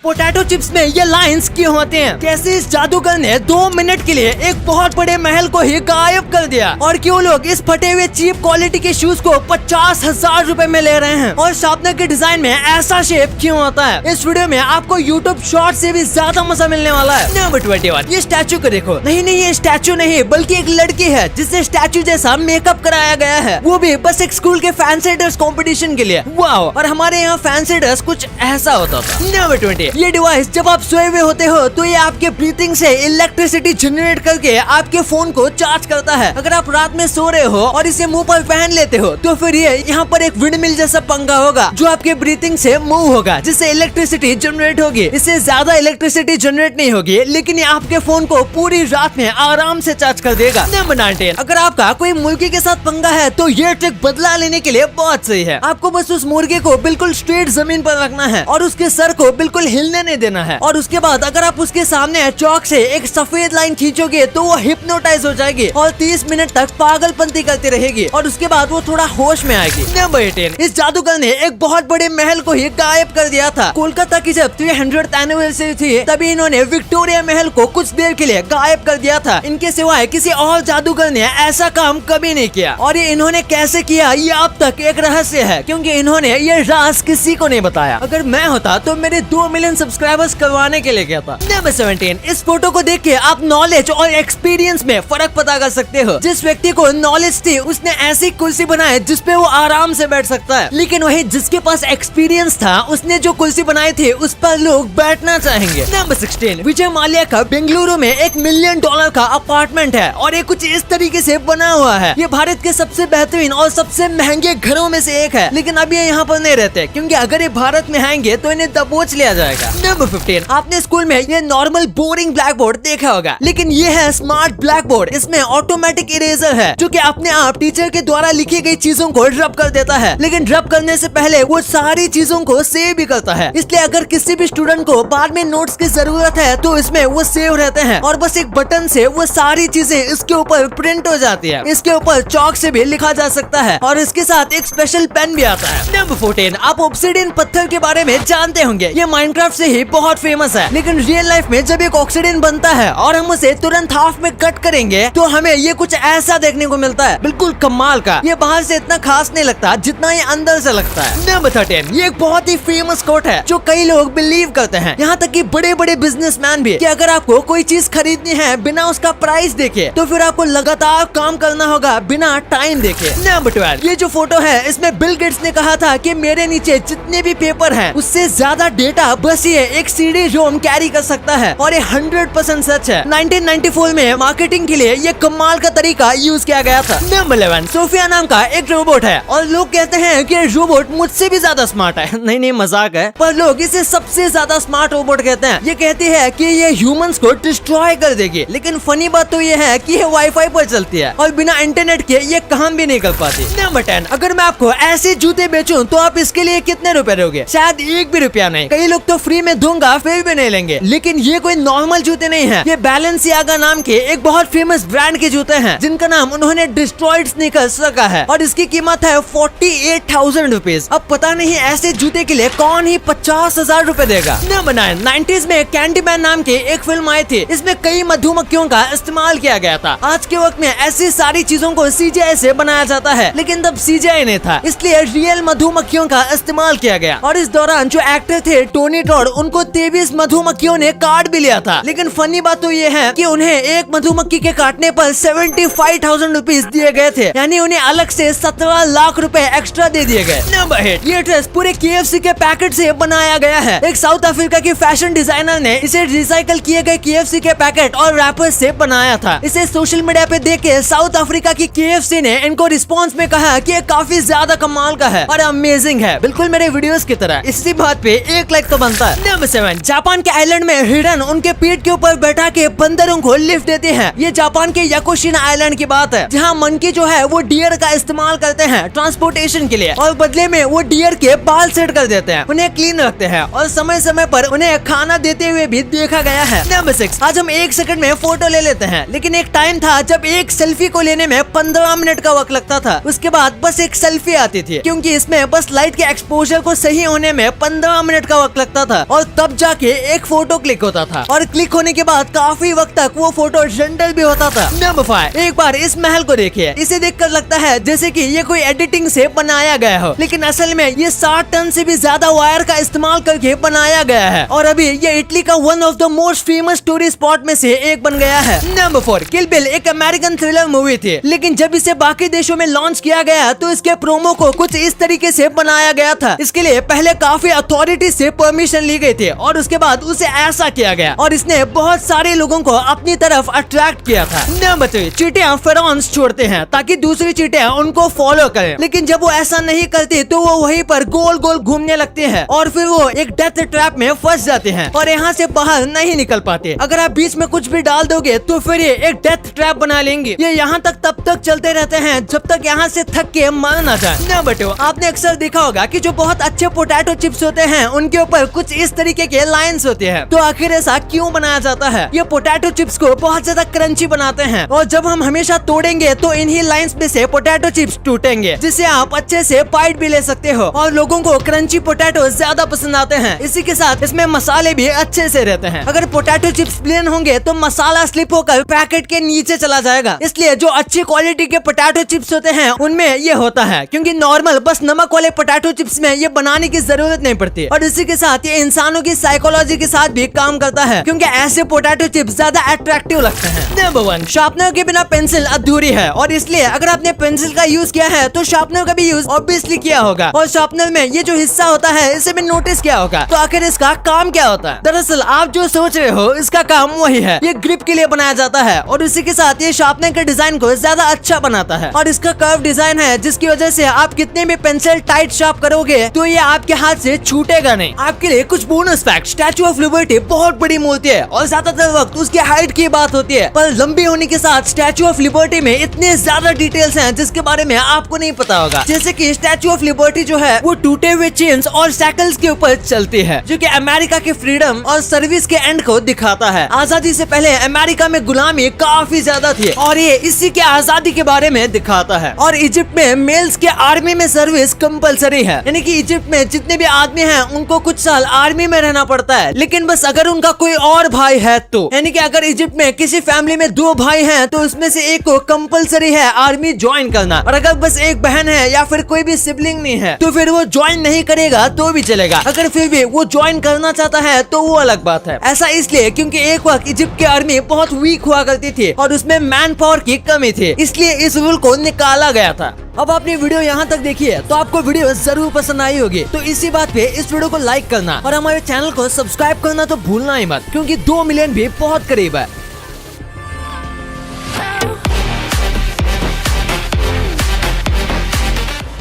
Potato chips में ये lines क्यों होते हैं? कैसे इस जादूगर ने 2 मिनट के लिए एक बहुत बड़े महल को ही गायब कर दिया? और क्यों लोग इस फटे हुए चीप क्वालिटी के शूज को 50,000 रुपए में ले रहे हैं? और शार्पनर के डिजाइन में ऐसा शेप क्यों होता है? इस वीडियो में आपको यूट्यूब शॉर्ट से भी ज्यादा मजा मिलने वाला है। नंबर 21, ये स्टैचू को देखो। नहीं, ये स्टैचू नहीं बल्कि एक लड़की है जिससे स्टैचू जैसा मेकअप कराया गया है, वो भी बस एक स्कूल के फैंसी ड्रेस कंपटीशन के लिए। वाओ! और हमारे यहाँ फैंसी ड्रेस कुछ ऐसा होता था। नंबर 20, ये डिवाइस जब आप सोए हुए होते हो तो ये आपके ब्रीथिंग से इलेक्ट्रिसिटी जनरेट करके आपके फोन को चार्ज करता है। अगर आप रात में सो रहे हो और इसे मुंह पर पहन लेते हो तो फिर ये यहाँ पर एक विंडमिल जैसा पंखा होगा जो आपके ब्रीथिंग से मूव होगा, जिससे इलेक्ट्रिसिटी जनरेट होगी। इससे ज्यादा इलेक्ट्रिसिटी जनरेट नहीं होगी, लेकिन ये आपके फोन को पूरी रात में आराम से चार्ज कर देगा। नंबर 19, अगर आपका कोई मुर्गी के साथ पंगा है तो ये ट्रिक बदला लेने के लिए बहुत सही है। आपको बस उस मुर्गे को बिल्कुल स्ट्रेट जमीन पर रखना है और उसके सर को बिल्कुल हिलने नहीं देना है। और उसके बाद अगर आप उसके सामने चौक से एक सफेद लाइन खींचोगे तो वो हिप्नोटाइज हो जाएगी और 30 मिनट तक पागलपंती करती रहेगी और उसके बाद वो थोड़ा होश में आएगी। नंबर 18, इस जादूगर ने एक बहुत बड़े महल को ही गायब कर दिया था। कोलकाता की जब 300th एनिवर्सरी थी तभी इन्होंने विक्टोरिया महल को कुछ देर के लिए गायब कर दिया था। इनके सिवाय किसी और जादूगर ने ऐसा काम कभी नहीं किया और ये इन्होंने कैसे किया ये अब तक एक रहस्य है, क्योंकि इन्होंने ये राज किसी को नहीं बताया। अगर मैं होता तो मेरे 2 मिलियन सब्सक्राइबर्स करवाने के लिए कहता। नंबर 17, इस फोटो को देख के आप नॉलेज और एक्सपीरियंस में फर्क पता कर सकते हो। जिस व्यक्ति को नॉलेज थी उसने ऐसी कुर्सी बनाई जिसपे वो आराम से बैठ सकता है, लेकिन वही जिसके पास एक्सपीरियंस था उसने जो कुर्सी बनाई थी उस पर लोग बैठना चाहेंगे। नंबर 16, विजय माल्या का बेंगलुरु में $1 मिलियन का अपार्टमेंट है और ये कुछ इस तरीके से बना हुआ है। ये भारत के सबसे बेहतरीन और सबसे महंगे घरों में से एक है, लेकिन अब ये यहाँ पर नहीं रहते क्योंकि अगर ये भारत में आएंगे तो इन्हें दबोच लिया जाएगा। नंबर 15, आपने स्कूल में ये नॉर्मल बोरिंग ब्लैक बोर्ड देखा होगा, लेकिन ये है स्मार्ट ब्लैक बोर्ड। इसमें ऑटोमेटिक इरेजर है जो कि अपने आप टीचर के द्वारा लिखी गई चीजों को रब कर देता है, लेकिन रब करने से पहले वो सारी चीजों को सेव भी करता है। इसलिए अगर किसी भी स्टूडेंट को बाद में नोट्स की जरूरत है तो इसमें वो सेव रहते हैं और बस एक बटन से वो सारी चीजें इसके ऊपर प्रिंट हो जाती है। इसके ऊपर चौक से भी लिखा जा सकता है और इसके साथ एक स्पेशल पेन भी आता है। नंबर 14, आप ऑब्सिडियन पत्थर के बारे में जानते होंगे। ये माइनक्राफ्ट से ही बहुत फेमस है, लेकिन रियल लाइफ में जब एक ऑक्सीडेंट बनता है और हम उसे तुरंत हाफ में कट करेंगे तो हमें ये कुछ ऐसा देखने को मिलता है, बिल्कुल कमाल का। ये बाहर से इतना खास नहीं लगता जितना ये अंदर से लगता है। नंबर 13, ये एक बहुत ही फेमस कोट है जो कई लोग बिलीव करते हैं, यहाँ तक कि बड़े बड़े बिजनेसमैन भी, कि अगर आपको कोई चीज खरीदनी है बिना उसका प्राइस देखे तो फिर आपको लगातार काम करना होगा बिना टाइम देखे। नंबर 12, ये जो फोटो है इसमें बिल गेट्स ने कहा था कि मेरे नीचे जितने भी पेपर हैं उससे ज्यादा डेटा बस ये एक CD रोम कैरी कर सकता है, और ये 100% सच है। 1994 में मार्केटिंग के लिए ये कमाल का तरीका यूज किया गया था। नंबर 11, सोफिया नाम का एक रोबोट है और लोग कहते हैं कि रोबोट मुझसे भी ज्यादा स्मार्ट है। नहीं मजाक है, पर लोग इसे सबसे ज्यादा स्मार्ट रोबोट कहते हैं। ये कहती है कि ये ह्यूमंस को डिस्ट्रॉय कर देगी, लेकिन फनी बात तो ये है कि ये वाईफाई पर चलती है और बिना इंटरनेट के ये काम भी नहीं कर पाती। नंबर 10, अगर मैं आपको ऐसे जूते बेचूं तो आप इसके लिए कितने रुपए दोगे? शायद 1 भी रुपया नहीं। कई लोग तो फ्री में दूंगा फिर भी नहीं लेंगे, लेकिन ये कोई नॉर्मल जूते नहीं है। ये बैलेंसियागा नाम के एक बहुत फेमस ब्रांड के जूते हैं जिनका नाम उन्होंने डिस्ट्रॉयड स्नीकर्स रखा है और इसकी कीमत है 48,000 रुपीज। अब पता नहीं ऐसे जूते के लिए कौन ही 50,000 रुपए देगा। नंबर 9, 90s में कैंडीमैन नाम की एक फिल्म आई थी। इसमें कई मधुमक्खियों का इस्तेमाल किया गया था। आज के वक्त में ऐसी सारी चीजों को CGI से बनाया जाता है, लेकिन तब CGI नहीं था, इसलिए रियल मधुमक्खियों का इस्तेमाल किया गया। और इस दौरान जो एक्टर थे टोनी टॉड, उनको 23 मधुमक्खियों ने काट भी लिया था। लेकिन फनी बात तो ये है कि उन्हें एक मधुमक्खी के काटने पर 75,000 रुपीज दिए गए थे, यानी उन्हें अलग से 17 लाख रुपए एक्स्ट्रा दे दिए गए। नंबर 8, ये ड्रेस पूरे KFC के पैकेट से बनाया गया है। एक साउथ अफ्रीका के फैशन डिजाइनर ने इसे रिसाइकल किए गए KFC के पैकेट और रैपर्स से बनाया था। इसे सोशल मीडिया पे देख के साउथ अफ्रीका की KFC ने इनको रिस्पॉन्स में कहा कि ये काफी ज्यादा कमाल का है और अमेजिंग है, बिल्कुल मेरे वीडियोस की तरह। इसी बात पे 1 लाइक तो बनता है। नंबर 7, जापान के आइलैंड में हिरन उनके पीठ के ऊपर बैठा के बंदरों को लिफ्ट देते हैं। ये जापान के याकुशिना आइलैंड की बात है, जहाँ मंकी जो है वो डियर का इस्तेमाल करते हैं ट्रांसपोर्टेशन के लिए और बदले में वो डियर के बाल सेट कर देते हैं, उन्हें क्लीन रखते हैं और समय समय पर उन्हें खाना देते हुए भी देखा गया है। नंबर 6, आज हम 1 सेकंड में फोटो ले लेते हैं, लेकिन एक टाइम था जब एक सेल्फी को लेने में 15 मिनट का वक्त लगता था। उसके बाद बस एक सेल्फी आती थी, क्योंकि इसमें बस लाइट के एक्सपोजर को सही होने में 15 मिनट का वक्त लगता था और तब जाके एक फोटो क्लिक होता था और क्लिक होने के बाद काफी वक्त तक वो फोटो रेंडर भी होता था। नंबर 5, एक बार इस महल को देखिए। इसे देखकर लगता है जैसे कि ये कोई एडिटिंग से बनाया गया हो, लेकिन असल में ये 60 टन से भी ज्यादा वायर का इस्तेमाल करके बनाया गया है और अभी ये इटली का one of the most famous tourist spot में से एक बन गया है। नंबर 4, किल बिल एक अमेरिकन थ्रिलर मूवी थी, लेकिन जब इसे बाकी देशों में लॉन्च किया गया तो इसके प्रोमो को कुछ इस तरीके से बनाया गया था। इसके लिए पहले काफी अथॉरिटी से परमिशन ली गई थी और उसके बाद उसे ऐसा किया गया और इसने बहुत सारे लोगों को अपनी तरफ अट्रैक्ट किया था। नंबर 3, चींटियां फेरोमोन्स छोड़ते हैं ताकि दूसरी चींटियां उनको फॉलो करें, लेकिन जब वो ऐसा नहीं करती तो वो वहीं पर गोल गोल घूमने लगते हैं और फिर वो एक डेथ ट्रैप में फंस जाते हैं और यहाँ से बाहर नहीं निकल पाते। अगर आप बीच में कुछ भी डाल दोगे तो फिर ये एक डेथ ट्रैप बना लेंगे। ये यहाँ तक तब तक चलते रहते हैं जब तक यहाँ से थक के मर ना जाए। नंबर 2, आपने अक्सर देखा होगा कि जो बहुत अच्छे पोटैटो चिप्स होते हैं उनके ऊपर कुछ इस तरीके के लाइंस होते हैं। तो आखिर ऐसा क्यों बनाया जाता है? ये पोटैटो चिप्स को बहुत ज्यादा क्रंची बनाते हैं और जब हम हमेशा तोड़ेंगे तो इन्हीं लाइंस में से पोटैटो चिप्स टूटेंगे, जिससे आप अच्छे से बाइट भी ले सकते हो और लोगों को क्रंची पोटैटो ज्यादा पसंद आते हैं। इसी के साथ इसमें मसाले भी अच्छे से रहते हैं। अगर पोटैटो चिप्स प्लेन होंगे तो मसाला स्लिप होकर पैकेट के नीचे चला जाएगा, इसलिए जो अच्छी क्वालिटी के पोटैटो चिप्स होते हैं उनमें ये होता है, क्योंकि नॉर्मल बस नमक वाले पोटैटो चिप्स में ये बनाने की जरूरत नहीं पड़ती। और इसी के साथ ये इंसानों की साइकोलॉजी के साथ भी काम करता है, क्योंकि ऐसे पोटैटो चिप्स ज्यादा अट्रैक्टिव लगते हैं। नंबर 1, शार्पनर के बिना पेंसिल अधूरी है और इसलिए अगर आपने पेंसिल का यूज किया है तो शार्पनर का भी यूज ऑब्वियसली किया होगा और शार्पनर में ये जो हिस्सा होता है इसे भी नोटिस किया होगा। तो आखिर इसका काम क्या होता है? दरअसल आप जो सोच रहे हो इसका काम वही है, ये ग्रिप के लिए बनाया जाता है और इसी के साथ ये शार्पनर के डिजाइन को ज्यादा अच्छा बनाता है और इसका कर्व डिजाइन है, जिसकी वजह से आप कितने भी पेंसिल टाइट शार्प करोगे तो ये आपके हाथ से छूटेगा नहीं। आपके लिए कुछ bonus fact, statue of liberty बहुत बड़ी मूर्ति है और ज्यादातर वक्त उसकी हाइट की बात होती है, पर लंबी होने के साथ स्टैचू ऑफ लिबर्टी में इतने ज्यादा डिटेल्स हैं जिसके बारे में आपको नहीं पता होगा। जैसे कि स्टैचू ऑफ लिबर्टी जो है वो टूटे हुए चेन्स और साइकिल्स के ऊपर चलती है, जो कि अमेरिका के फ्रीडम और सर्विस के एंड को दिखाता है। आजादी से पहले अमेरिका में गुलामी काफी ज्यादा थी और ये इसी के आजादी के बारे में दिखाता है। और इजिप्ट में मेल्स के आर्मी में सर्विस कंपलसरी है, यानी कि इजिप्ट में जितने भी आदमी हैं उनको कुछ साल आर्मी में रहना पड़ता है, लेकिन बस अगर उनका कोई और भाई है तो, यानी कि अगर इजिप्ट में किसी फैमिली में 2 भाई हैं तो उसमें से एक को कंपलसरी है आर्मी ज्वाइन करना, और अगर बस एक बहन है या फिर कोई भी सिबलिंग नहीं है तो फिर वो ज्वाइन नहीं करेगा तो भी चलेगा। अगर फिर भी वो ज्वाइन करना चाहता है तो वो अलग बात है। ऐसा इसलिए क्योंकि एक वक्त इजिप्ट की आर्मी बहुत वीक हुआ करती थी और उसमें मैन पावर की कमी थी, इसलिए इस रूल को निकाला गया था। अब आपने वीडियो यहाँ तक देखी है तो आपको वीडियो जरूर पसंद आई होगी, तो इसी बात पे इस वीडियो को लाइक करना और हमारे चैनल को सब्सक्राइब करना तो भूलना ही मत, क्योंकि 2 मिलियन भी बहुत करीब है।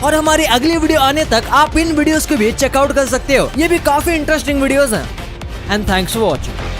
और हमारी अगली वीडियो आने तक आप इन वीडियोस को भी चेकआउट कर सकते हो, ये भी काफी इंटरेस्टिंग वीडियोस हैं। And thanks for watching.